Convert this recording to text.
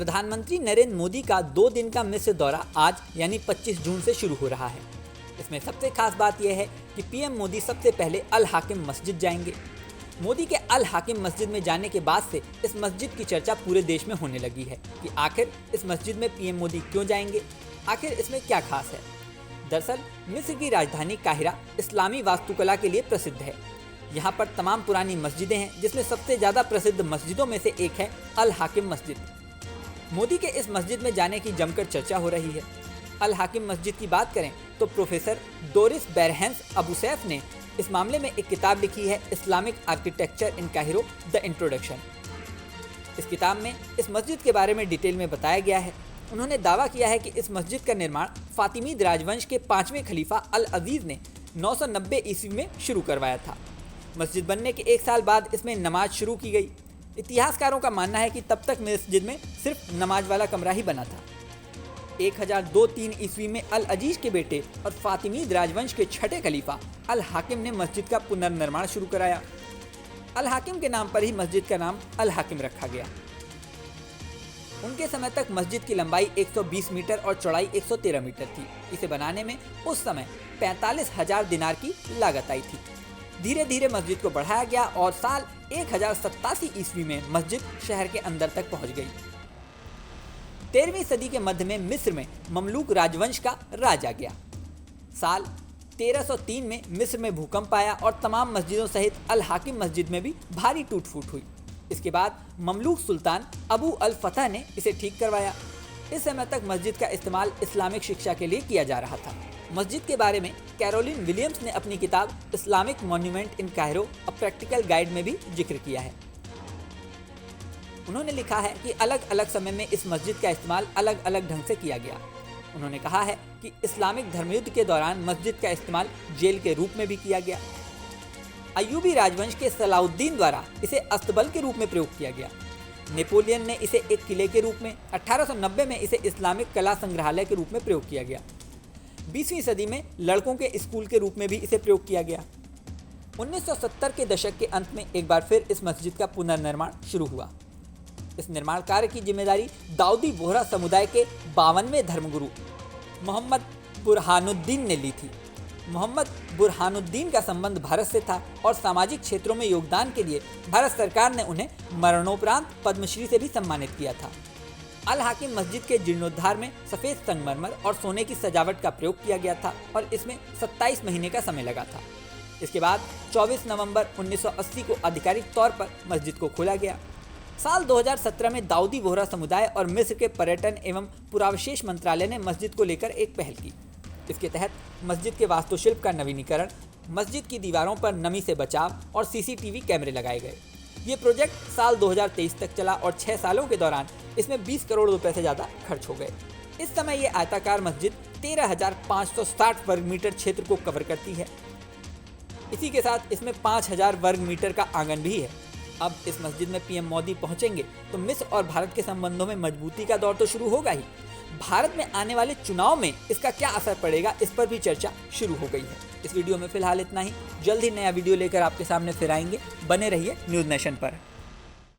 प्रधानमंत्री नरेंद्र मोदी का 2 दिन का मिस्र दौरा आज यानी 25 जून से शुरू हो रहा है। इसमें सबसे खास बात यह है कि पीएम मोदी सबसे पहले अल हाकिम मस्जिद जाएंगे। मोदी के अल हाकिम मस्जिद में जाने के बाद से इस मस्जिद की चर्चा पूरे देश में होने लगी है कि आखिर इस मस्जिद में पीएम मोदी क्यों जाएंगे, आखिर इसमें क्या खास है। दरअसल मिस्र की राजधानी काहिरा इस्लामी वास्तुकला के लिए प्रसिद्ध है। यहाँ पर तमाम पुरानी मस्जिदें हैं, जिसमें सबसे ज़्यादा प्रसिद्ध मस्जिदों में से एक है अल हाकिम मस्जिद। मोदी के इस मस्जिद में जाने की जमकर चर्चा हो रही है। अल हाकिम मस्जिद की बात करें तो प्रोफेसर डोरिस बेरहेंस अबूसैफ ने इस मामले में एक किताब लिखी है, Islamic architecture in Cairo the introduction. इस किताब में इस मस्जिद के बारे में डिटेल में बताया गया है। उन्होंने दावा किया है कि इस मस्जिद का निर्माण फातिमीद राजवंश के 5वें खलीफा अल अजीज़ ने 990 ईस्वी में शुरू करवाया था। मस्जिद बनने के 1 साल बाद इसमें नमाज शुरू की गई। इतिहासकारों का मानना है कि तब तक मस्जिद में सिर्फ नमाज वाला कमरा ही बना था। 1002-3 ईस्वी में अल अजीज के बेटे और फातिमीद राजवंश के 6ठे खलीफा अल हाकिम ने मस्जिद का पुनर्निर्माण शुरू कराया। अल हाकिम के नाम पर ही मस्जिद का नाम अल हाकिम रखा गया। उनके समय तक मस्जिद की लंबाई 120 मीटर और चौड़ाई 113 मीटर थी। इसे बनाने में उस समय 45,000 दिनार की लागत आई थी। धीरे धीरे मस्जिद को बढ़ाया गया और साल 1087 ईस्वी में मस्जिद शहर के अंदर तक पहुंच गई। 13वीं सदी के मध्य में मिस्र में ममलूक राजवंश का राज आ गया। साल 1303 में मिस्र में भूकंप आया और तमाम मस्जिदों सहित अल हाकिम मस्जिद में भी भारी टूट फूट हुई। इसके बाद ममलूक सुल्तान अबू अल फतह ने इसे ठीक करवाया। इस समय तक मस्जिद का इस्तेमाल इस्लामिक शिक्षा के लिए किया जा रहा था। मस्जिद के बारे में कैरोलिन विलियम्स ने अपनी किताब Islamic monument in Cairo a practical guide में भी जिक्र किया है। उन्होंने लिखा है कि अलग अलग समय में इस मस्जिद का इस्तेमाल अलग अलग ढंग से किया गया। उन्होंने कहा है कि इस्लामिक धर्मयुद्ध के दौरान मस्जिद का इस्तेमाल जेल के रूप में भी किया गया। अय्यूबी राजवंश के सलाउद्दीन द्वारा इसे अस्तबल के रूप में प्रयोग किया गया। नेपोलियन ने इसे एक किले के रूप में, 1890 में इसे इस्लामिक कला संग्रहालय के रूप में प्रयोग किया गया। 20वीं सदी में लड़कों के स्कूल के रूप में भी इसे प्रयोग किया गया। 1970 के दशक के अंत में एक बार फिर इस मस्जिद का पुनर्निर्माण शुरू हुआ। इस निर्माण कार्य की जिम्मेदारी दाऊदी बोहरा समुदाय के 52वें धर्मगुरु मोहम्मद बुरहानुद्दीन ने ली थी। मोहम्मद बुरहानुद्दीन का संबंध भारत से था और सामाजिक क्षेत्रों में योगदान के लिए भारत सरकार ने उन्हें मरणोपरांत पद्मश्री से भी सम्मानित किया था। अल हाकिम मस्जिद के जीर्णोद्धार में सफ़ेद संगमरमर और सोने की सजावट का प्रयोग किया गया था और इसमें 27 महीने का समय लगा था। इसके बाद 24 नवंबर 1980 को आधिकारिक तौर पर मस्जिद को खोला गया। साल 2017 में दाऊदी बोहरा समुदाय और मिस्र के पर्यटन एवं पुरावशेष मंत्रालय ने मस्जिद को लेकर एक पहल की। इसके तहत मस्जिद के वास्तुशिल्प का नवीनीकरण, मस्जिद की दीवारों पर नमी से बचाव और सीसीटीवी कैमरे लगाए गए। ये प्रोजेक्ट साल 2023 तक चला और 6 सालों के दौरान इसमें 20 करोड़ रुपए से ज़्यादा खर्च हो गए। इस समय ये आयताकार मस्जिद 13,560 वर्ग मीटर क्षेत्र को कवर करती है। इसी के साथ इसमें 5,000 वर्ग मीटर का आंगन भी है। अब इस मस्जिद में पीएम मोदी पहुंचेंगे तो मिस्र और भारत के संबंधों में मजबूती का दौर तो शुरू होगा ही। भारत में आने वाले चुनाव में इसका क्या असर पड़ेगा, इस पर भी चर्चा शुरू हो गई है। इस वीडियो में फिलहाल इतना ही। जल्द ही नया वीडियो लेकर आपके सामने फिर आएंगे। बने रहिए न्यूज़ नेशन पर।